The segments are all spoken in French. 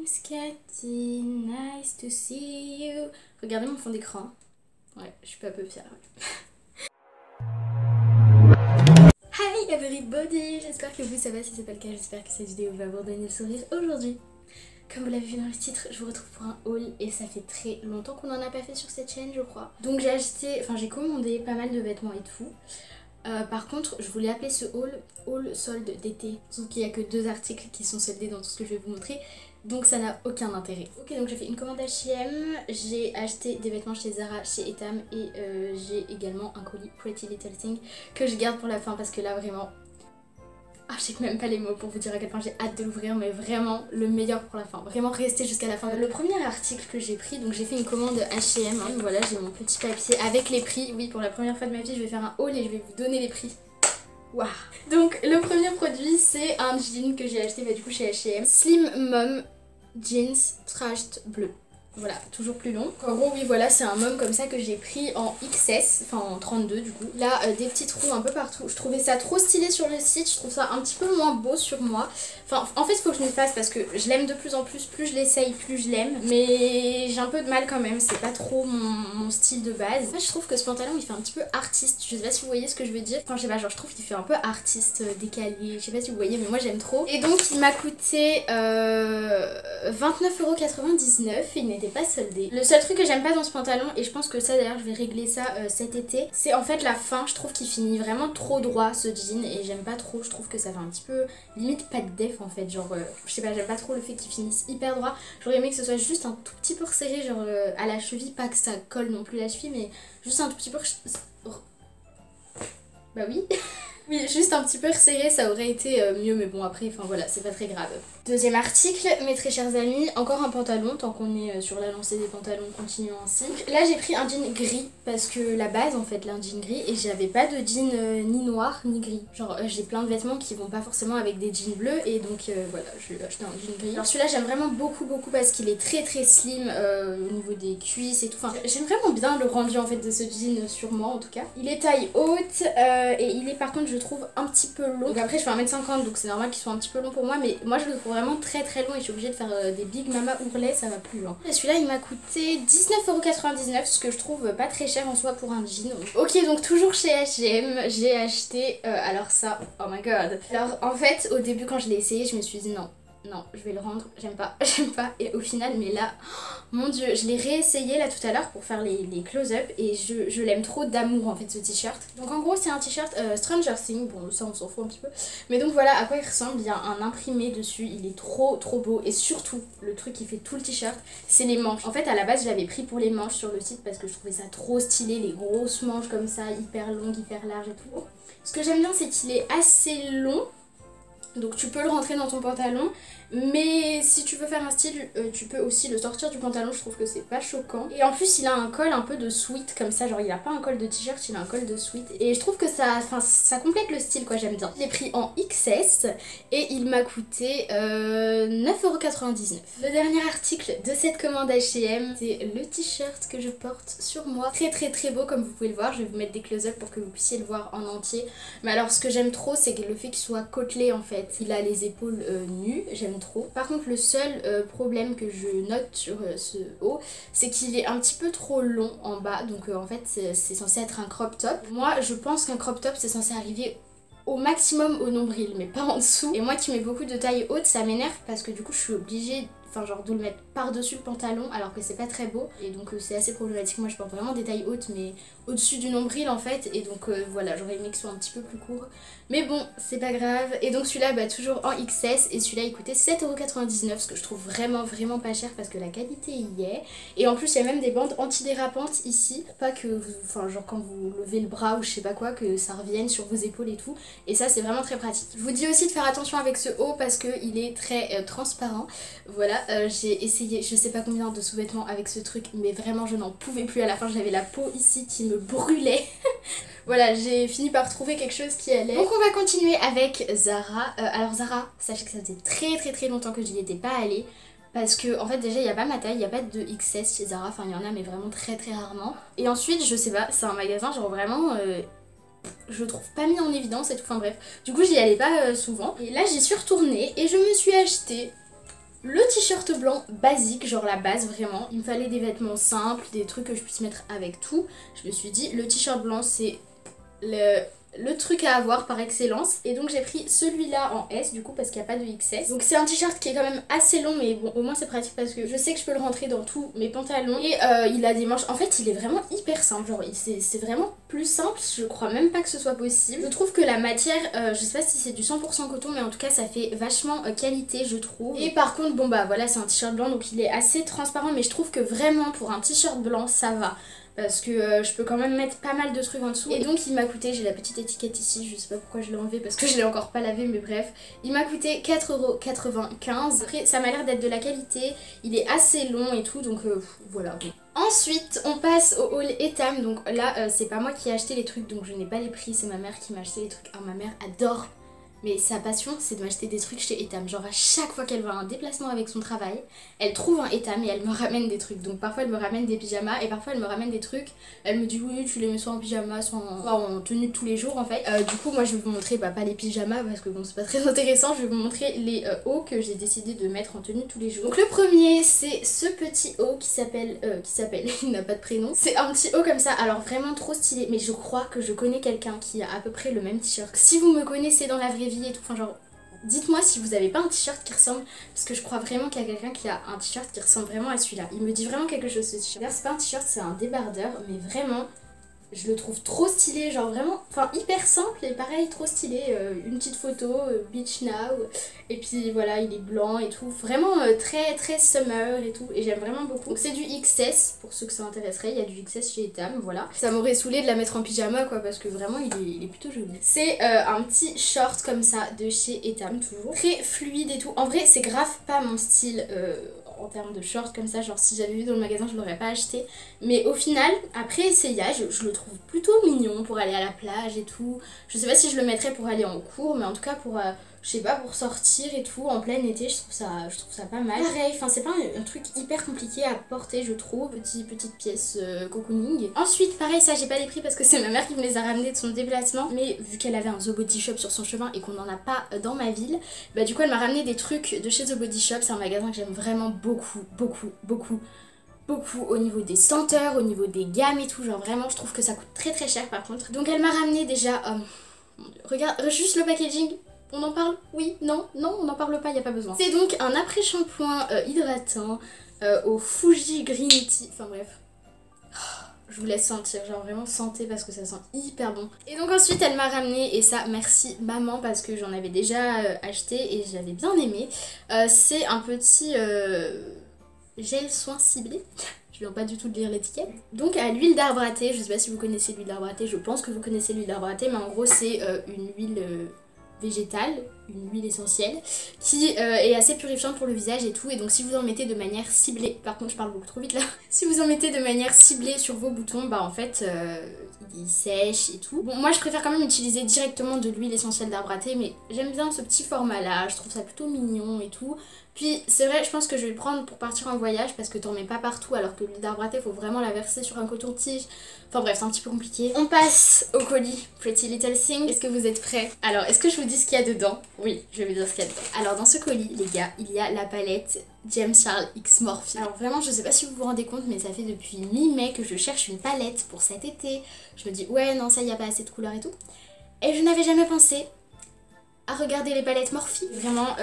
name's Cathy, nice to see you. Regardez mon fond d'écran. Ouais, je suis pas peu fière. Hi everybody, j'espère que vous ça va, si c'est pas le cas, j'espère que cette vidéo va vous donner le sourire aujourd'hui. Comme vous l'avez vu dans le titre, je vous retrouve pour un haul et ça fait très longtemps qu'on en a pas fait sur cette chaîne je crois. Donc j'ai commandé pas mal de vêtements et tout. Par contre, je voulais appeler ce haul solde d'été. Sauf qu'il n'y a que 2 articles qui sont soldés dans tout ce que je vais vous montrer. Donc ça n'a aucun intérêt. Ok, donc j'ai fait une commande H&M. J'ai acheté des vêtements chez Zara, chez Etam. Et j'ai également un colis Pretty Little Thing que je garde pour la fin parce que là vraiment... Ah, je sais même pas les mots pour vous dire à quel point j'ai hâte de l'ouvrir, mais vraiment le meilleur pour la fin. Vraiment rester jusqu'à la fin. Le premier article que j'ai pris, donc j'ai fait une commande H&M. Hein, voilà, j'ai mon petit papier avec les prix. Oui, pour la première fois de ma vie, je vais faire un haul et je vais vous donner les prix. Waouh. Donc le premier produit, c'est un jean que j'ai acheté du coup chez H&M. Slim Mom Jeans Trashed bleu. Voilà, toujours plus long. En gros, oui, voilà, c'est un mom comme ça que j'ai pris en XS, enfin en 32 du coup. Là, des petits trous un peu partout. Je trouvais ça trop stylé sur le site, je trouve ça un petit peu moins beau sur moi. Enfin, en fait, il faut que je m'y fasse parce que je l'aime de plus en plus. Plus je l'essaye, plus je l'aime. Mais j'ai un peu de mal quand même, c'est pas trop mon style de base. En fait, je trouve que ce pantalon, il fait un petit peu artiste. Je sais pas si vous voyez ce que je veux dire. Enfin, je sais pas, genre, je trouve qu'il fait un peu artiste, décalé. Je sais pas si vous voyez, mais moi j'aime trop. Et donc, il m'a coûté 29,99€ et il n'était pas soldé. Le seul truc que j'aime pas dans ce pantalon, et je pense que ça d'ailleurs je vais régler ça cet été, c'est en fait la fin. Je trouve qu'il finit vraiment trop droit ce jean et j'aime pas trop. Je trouve que ça fait un petit peu limite pas de def en fait, genre je sais pas, j'aime pas trop le fait qu'il finisse hyper droit. J'aurais aimé que ce soit juste un tout petit peu resserré, genre à la cheville, pas que ça colle non plus la cheville, mais juste un tout petit peu... Bah oui. Oui, juste un petit peu resserré, ça aurait été mieux, mais bon après, enfin voilà, c'est pas très grave. Deuxième article, mes très chers amis, encore un pantalon, tant qu'on est sur la lancée des pantalons, continuons ainsi. Là j'ai pris un jean gris, parce que la base en fait, un jean gris, et j'avais pas de jean ni noir ni gris. Genre j'ai plein de vêtements qui vont pas forcément avec des jeans bleus, et donc voilà, je vais acheter un jean gris. Alors celui-là j'aime vraiment beaucoup parce qu'il est très slim au niveau des cuisses et tout. Enfin, j'aime vraiment bien le rendu en fait de ce jean sur moi en tout cas. Il est taille haute, et il est par contre je trouve un petit peu long. Donc après je fais 1m50 donc c'est normal qu'il soit un petit peu long pour moi, mais moi je le trouve vraiment très long et je suis obligée de faire des big mama ourlets, ça va plus loin. Et celui-là il m'a coûté 19,99€, ce que je trouve pas très cher en soi pour un jean. Ok, donc toujours chez H&M, j'ai acheté alors ça, oh my god. Alors en fait au début quand je l'ai essayé je me suis dit non, je vais le rendre, j'aime pas, et au final, mais là, oh, mon dieu, je l'ai réessayé là tout à l'heure pour faire les close-up et je l'aime trop d'amour en fait ce t-shirt. Donc en gros c'est un t-shirt Stranger Things, bon ça on s'en fout un petit peu, mais donc voilà à quoi il ressemble. Il y a un imprimé dessus, il est trop beau, et surtout le truc qui fait tout le t-shirt c'est les manches. En fait à la base je l'avais pris pour les manches sur le site parce que je trouvais ça trop stylé, les grosses manches comme ça, hyper longues, hyper larges et tout. Ce que j'aime bien c'est qu'il est assez long. Donc tu peux le rentrer dans ton pantalon, mais si tu veux faire un style, tu peux aussi le sortir du pantalon, je trouve que c'est pas choquant. Et en plus il a un col un peu de sweat comme ça, genre il a pas un col de t-shirt, il a un col de sweat. Et je trouve que ça complète le style quoi, j'aime bien. Je l'ai pris en XS et il m'a coûté 9,99€. Le dernier article de cette commande H&M, c'est le t-shirt que je porte sur moi. Très beau comme vous pouvez le voir, je vais vous mettre des close-up pour que vous puissiez le voir en entier. Mais alors ce que j'aime trop c'est que le fait qu'il soit côtelé en fait. Il a les épaules nues, j'aime trop. Par contre le seul problème que je note sur ce haut, c'est qu'il est un petit peu trop long en bas. Donc en fait c'est censé être un crop top. Moi je pense qu'un crop top c'est censé arriver au maximum au nombril, mais pas en dessous. Et moi qui mets beaucoup de taille haute, ça m'énerve parce que du coup je suis obligée genre de le mettre par-dessus le pantalon alors que c'est pas très beau, et donc c'est assez problématique. Moi je porte vraiment des tailles hautes mais au-dessus du nombril en fait, et donc voilà, j'aurais aimé qu'il soit un petit peu plus court, mais bon c'est pas grave. Et donc celui-là toujours en XS, et celui-là il coûtait 7,99€, ce que je trouve vraiment pas cher parce que la qualité y est, et en plus il y a même des bandes antidérapantes ici, pas que vous, genre quand vous levez le bras ou je sais pas quoi, que ça revienne sur vos épaules et tout, et ça c'est vraiment très pratique. Je vous dis aussi de faire attention avec ce haut parce qu'il est très transparent. Voilà, j'ai essayé je sais pas combien de sous-vêtements avec ce truc, mais vraiment je n'en pouvais plus. À la fin j'avais la peau ici qui me brûlait. Voilà, j'ai fini par trouver quelque chose qui allait. Donc on va continuer avec Zara. Alors Zara, sachez que ça faisait très longtemps que je n'y étais pas allée, parce que en fait déjà il n'y a pas ma taille, il n'y a pas de XS chez Zara, enfin il y en a mais vraiment très rarement. Et ensuite je sais pas, c'est un magasin genre vraiment... je le trouve pas mis en évidence et tout, enfin bref. Du coup j'y allais pas souvent. Et là j'y suis retournée et je me suis acheté le t-shirt blanc basique, genre la base vraiment. Il me fallait des vêtements simples, des trucs que je puisse mettre avec tout. Je me suis dit le t-shirt blanc c'est le truc à avoir par excellence. Et donc j'ai pris celui-là en S du coup parce qu'il n'y a pas de XS. Donc c'est un t-shirt qui est quand même assez long, mais bon au moins c'est pratique parce que je sais que je peux le rentrer dans tous mes pantalons. Et il a des manches, en fait il est vraiment hyper simple, genre c'est vraiment plus simple, je crois même pas que ce soit possible. Je trouve que la matière, je sais pas si c'est du 100% coton, mais en tout cas ça fait vachement qualité je trouve. Et par contre bon bah voilà, c'est un t-shirt blanc donc il est assez transparent, mais je trouve que vraiment pour un t-shirt blanc ça va. Parce que je peux quand même mettre pas mal de trucs en dessous. Et donc il m'a coûté, j'ai la petite étiquette ici, je sais pas pourquoi je l'ai enlevé parce que je l'ai encore pas lavé, mais bref. Il m'a coûté 4,95 €. Après ça m'a l'air d'être de la qualité, il est assez long et tout, donc voilà. Ensuite on passe au haul Etam, donc là c'est pas moi qui ai acheté les trucs, donc je n'ai pas les prix, c'est ma mère qui m'a acheté les trucs. Alors ma mère adore, mais sa passion c'est de m'acheter des trucs chez Etam. Genre à chaque fois qu'elle va à un déplacement avec son travail, elle trouve un Etam et elle me ramène des trucs. Donc parfois elle me ramène des pyjamas et parfois elle me ramène des trucs. Elle me dit oui tu les mets soit en pyjama soit en tenue de tous les jours en fait. Du coup moi je vais vous montrer pas les pyjamas parce que bon c'est pas très intéressant. Je vais vous montrer les hauts que j'ai décidé de mettre en tenue de tous les jours. Donc le premier c'est ce petit haut qui s'appelle il n'a pas de prénom. C'est un petit haut comme ça, alors vraiment trop stylé. Mais je crois que je connais quelqu'un qui a à peu près le même t-shirt. Si vous me connaissez dans la vraie vie et tout, enfin genre dites-moi si vous avez pas un t-shirt qui ressemble, parce que je crois vraiment qu'il y a quelqu'un qui a un t-shirt qui ressemble vraiment à celui-là. Il me dit vraiment quelque chose ce t-shirt. D'ailleurs c'est pas un t-shirt, c'est un débardeur, mais vraiment je le trouve trop stylé, genre vraiment, enfin hyper simple et pareil trop stylé. Une petite photo, beach now, et puis voilà il est blanc et tout, vraiment très très summer et tout, et j'aime vraiment beaucoup. Donc c'est du XS pour ceux que ça intéresserait, il y a du XS chez Etam, voilà. Ça m'aurait saoulé de la mettre en pyjama quoi, parce que vraiment il est plutôt joli. C'est un petit short comme ça de chez Etam, toujours très fluide et tout. En vrai c'est grave pas mon style en termes de short comme ça, genre si j'avais vu dans le magasin je l'aurais pas acheté, mais au final après essayage je le trouve plutôt mignon pour aller à la plage et tout. Je sais pas si je le mettrais pour aller en cours, mais en tout cas pour je sais pas, pour sortir et tout en plein été, je trouve ça pas mal. Pareil, enfin c'est pas un truc hyper compliqué à porter je trouve, petite pièce cocooning. Ensuite pareil, ça j'ai pas les prix parce que c'est ma mère qui me les a ramenés de son déplacement, mais vu qu'elle avait un The Body Shop sur son chemin et qu'on en a pas dans ma ville, bah du coup elle m'a ramené des trucs de chez The Body Shop. C'est un magasin que j'aime vraiment beaucoup au niveau des senteurs, au niveau des gammes et tout, genre vraiment je trouve que ça coûte très très cher par contre. Donc elle m'a ramené déjà, regarde juste le packaging. On en parle? Oui? Non? Non, on n'en parle pas, y a pas besoin. C'est donc un après-shampoing hydratant au Fuji Green Tea. Enfin bref. Je vous laisse sentir, genre vraiment sentez parce que ça sent hyper bon. Et donc ensuite elle m'a ramené, et ça merci maman parce que j'en avais déjà acheté et j'avais bien aimé. C'est un petit gel soin ciblé. Je viens pas du tout de lire l'étiquette. Donc à l'huile d'arbre à thé, je sais pas si vous connaissez l'huile d'arbre à thé, je pense que vous connaissez l'huile d'arbre à thé, mais en gros c'est une huile végétale, une huile essentielle qui est assez purifiante pour le visage et tout. Et donc si vous en mettez de manière ciblée, par contre je parle beaucoup trop vite là, si vous en mettez de manière ciblée sur vos boutons, bah en fait il sèche et tout. Bon moi je préfère quand même utiliser directement de l'huile essentielle d'arbre à thé, mais j'aime bien ce petit format là, je trouve ça plutôt mignon et tout. Puis c'est vrai, je pense que je vais le prendre pour partir en voyage parce que t'en mets pas partout, alors que l'huile d'arbre à thé faut vraiment la verser sur un coton-tige. Enfin bref, c'est un petit peu compliqué. On passe au colis Pretty Little Thing. Est-ce que vous êtes prêts? Alors, est-ce que je vous dis ce qu'il y a dedans? Oui, je vais vous dire ce qu'il y a dedans. Alors dans ce colis, les gars, il y a la palette James Charles X Morphe. Alors vraiment, je sais pas si vous vous rendez compte, mais ça fait depuis mi-mai que je cherche une palette pour cet été. Je me dis, ouais, non, ça y a pas assez de couleurs et tout. Et je n'avais jamais pensé à regarder les palettes Morphe. Vraiment,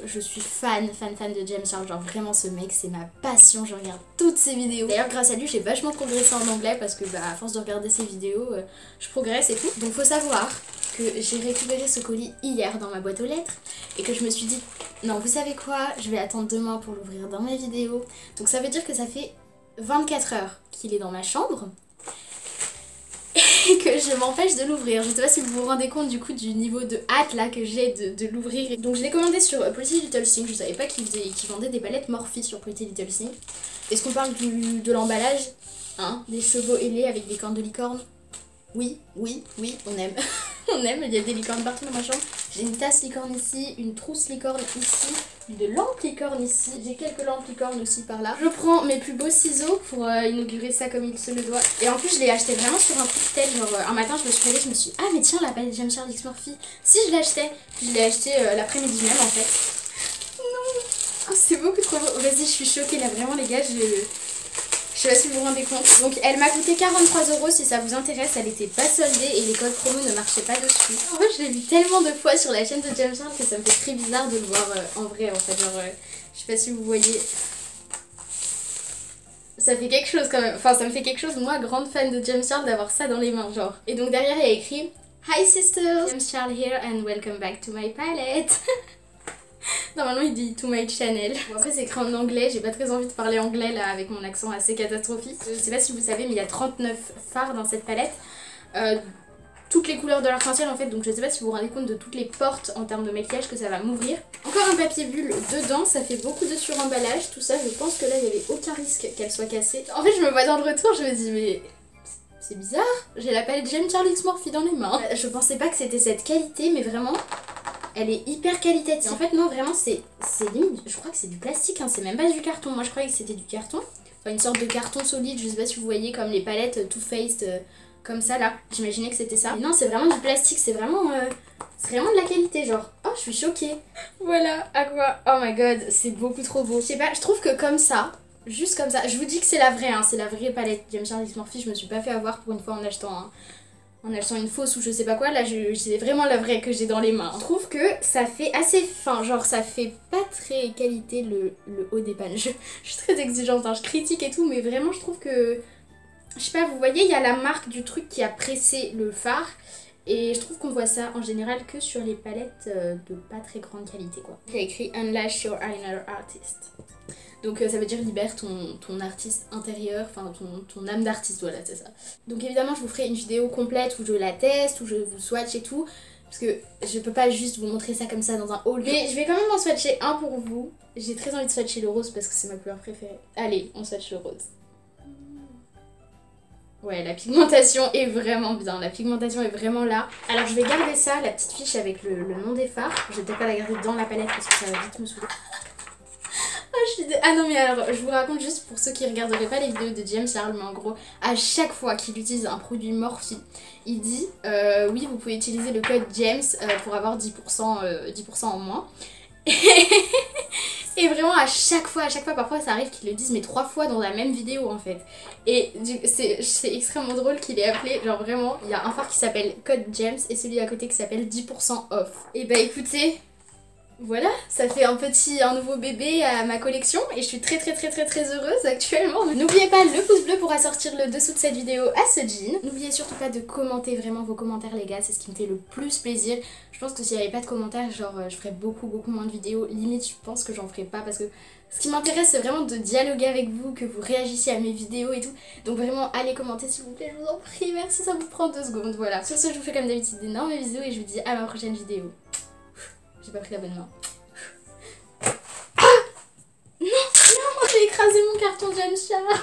je suis fan de James Charles. Genre vraiment ce mec, c'est ma passion. Je regarde toutes ses vidéos. D'ailleurs grâce à lui, j'ai vachement progressé en anglais parce que bah à force de regarder ses vidéos, je progresse et tout. Donc faut savoir que j'ai récupéré ce colis hier dans ma boîte aux lettres et que je me suis dit, non vous savez quoi, je vais attendre demain pour l'ouvrir dans ma vidéo. Donc ça veut dire que ça fait 24 heures qu'il est dans ma chambre et que je m'empêche de l'ouvrir. Je sais pas si vous vous rendez compte du coup du niveau de hâte là que j'ai de l'ouvrir. Donc je l'ai commandé sur Pretty Little Thing. Je savais pas qu'ils vendaient des palettes Morphe sur Pretty Little Thing. Est-ce qu'on parle de l'emballage? Hein? Des chevaux ailés avec des cornes de licorne? Oui, on aime. On aime, il y a des licornes partout dans ma chambre. J'ai une tasse licorne ici, une trousse licorne ici, une lampe licorne ici. J'ai quelques lampes licorne aussi par là. Je prends mes plus beaux ciseaux pour inaugurer ça comme il se le doit. Et en plus je l'ai acheté vraiment sur un coup de tête. Genre un matin je me suis réveillée, je me suis dit, ah mais tiens la palette James Charles X Morphe. Si je l'achetais, je l'ai acheté l'après-midi même en fait. Non, oh, c'est beaucoup trop beau. Vas-y, je suis choquée là, vraiment les gars, je sais pas si vous vous rendez compte. Donc elle m'a coûté 43 € si ça vous intéresse, elle était pas soldée et les codes promo ne marchaient pas dessus. En fait je l'ai vu tellement de fois sur la chaîne de James Charles que ça me fait très bizarre de le voir en vrai en fait. Genre je sais pas si vous voyez. Ça fait quelque chose quand même, enfin ça me fait quelque chose, moi grande fan de James Charles, d'avoir ça dans les mains genre. Et donc derrière il y a écrit Hi sisters, James Charles here and welcome back to my palette. Normalement il dit to my channel. Bon, après c'est écrit en anglais, j'ai pas très envie de parler anglais là avec mon accent assez catastrophique. Je sais pas si vous savez mais il y a 39 fards dans cette palette. Toutes les couleurs de l'arc-en-ciel en fait, donc je sais pas si vous vous rendez compte de toutes les portes en termes de maquillage que ça va m'ouvrir. Encore un papier bulle dedans, ça fait beaucoup de suremballage, tout ça, je pense que là il n'y avait aucun risque qu'elle soit cassée. En fait je me vois dans le retour, je me dis mais c'est bizarre, j'ai la palette James Charles X Morphe dans les mains. Je pensais pas que c'était cette qualité mais vraiment elle est hyper qualitative. En fait non vraiment c'est limite, je crois que c'est du plastique, hein, c'est même pas du carton, moi je croyais que c'était du carton. Enfin une sorte de carton solide, je sais pas si vous voyez comme les palettes Too Faced comme ça là, j'imaginais que c'était ça. Mais non c'est vraiment du plastique, c'est vraiment de la qualité genre. Oh je suis choquée. Voilà, à quoi. Oh my god, c'est beaucoup trop beau. Je sais pas, je trouve que comme ça, juste comme ça, je vous dis que c'est la vraie, hein, c'est la vraie palette James Charles X Morphe, je me suis pas fait avoir pour une fois en achetant une fausse ou je sais pas quoi, là c'est vraiment la vraie que j'ai dans les mains. Je trouve que ça fait assez fin, genre ça fait pas très qualité le haut des pannes. Je suis très exigeante, hein, je critique et tout, mais vraiment je trouve que, je sais pas, vous voyez, il y a la marque du truc qui a pressé le fard. Et je trouve qu'on voit ça en général que sur les palettes de pas très grande qualité quoi. Il y a écrit Unlash your inner artist. Donc ça veut dire libère ton artiste intérieur, enfin ton âme d'artiste, voilà c'est ça. Donc évidemment je vous ferai une vidéo complète où je la teste, où je vous swatch et tout. Parce que je peux pas juste vous montrer ça comme ça dans un haul. Mais je vais quand même en swatcher un pour vous. J'ai très envie de swatcher le rose parce que c'est ma couleur préférée. Allez, on swatch le rose. Ouais, la pigmentation est vraiment bien, la pigmentation est vraiment là. Alors je vais garder ça, la petite fiche avec le nom des fards. Je vais peut-être pas la garder dans la palette parce que ça va vite me saouler. Ah non mais alors je vous raconte juste pour ceux qui regarderaient pas les vidéos de James Charles, mais en gros à chaque fois qu'il utilise un produit Morphe, il dit oui vous pouvez utiliser le code James pour avoir 10% en moins. Et vraiment à chaque fois parfois ça arrive qu'ils le disent mais 3 fois dans la même vidéo en fait. Et c'est extrêmement drôle qu'il ait appelé, genre vraiment il y a un fard qui s'appelle code James et celui à côté qui s'appelle 10% off. Et bah écoutez, voilà, ça fait un nouveau bébé à ma collection et je suis très heureuse actuellement. N'oubliez pas le pouce bleu pour assortir le dessous de cette vidéo à ce jean. N'oubliez surtout pas de commenter vraiment vos commentaires les gars, c'est ce qui me fait le plus plaisir. Je pense que s'il n'y avait pas de commentaires, genre je ferais beaucoup moins de vidéos. Limite je pense que j'en ferais pas parce que ce qui m'intéresse c'est vraiment de dialoguer avec vous, que vous réagissiez à mes vidéos et tout. Donc vraiment allez commenter s'il vous plaît, je vous en prie, merci, ça vous prend 2 secondes. Voilà, sur ce je vous fais comme d'habitude d'énormes bisous et je vous dis à ma prochaine vidéo. J'ai pas pris la bonne main. Ah non, j'ai écrasé mon carton James Charles.